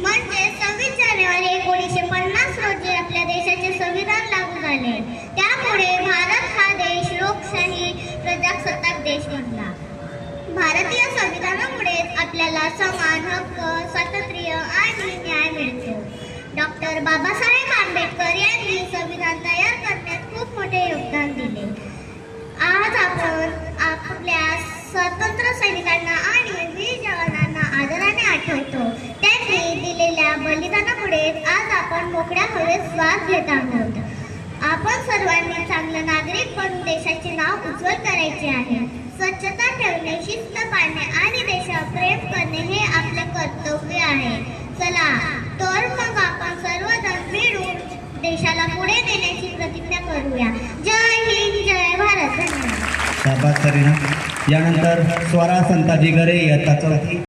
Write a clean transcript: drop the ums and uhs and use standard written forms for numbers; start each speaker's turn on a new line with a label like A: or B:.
A: म्हणजे 26 जानेवारी 1950 रोजी आपल्या देशाचे संविधान लागू झाले. त्यामुळे भारत हा देश लोकशाही प्रजासत्ताक देश बनला. भारतीय संविधानामुळेच आपल्याला समान हक्क, स्वातंत्र्य आणि न्याय मिळतो. डॉक्टर बाबासाहेब आंबेडकर यांनी संविधान तयार करण्यात खूप मोठे योगदान दिले. आज आपण आपल्या स्वातंत्र्य सैनिकांना आणि वीर जवानांना आदराने आठवतो. त्यांनी दिलेल्या बलिदानामुळे आज आपण मोकळ्या हवेत श्वास घेत आहोत. आपण सर्वांनी चांगले नागरिक बनून देशाचे नाव उज्ज्वल करायचे आहे. स्वच्छता ठेवणे, शिस्त पाळणे आणि देशावर प्रेम करणे हे आपले कर्तव्य आहे. चला तर मग आपण सर्वजण मिळून देशाला पुढे नेण्याची प्रतिज्ञा करूया. जय हिंद, जय भारत. धन्यवाद.
B: शाबास करीना. यानंतर स्वरा संताजी घरे इयत्ता 4.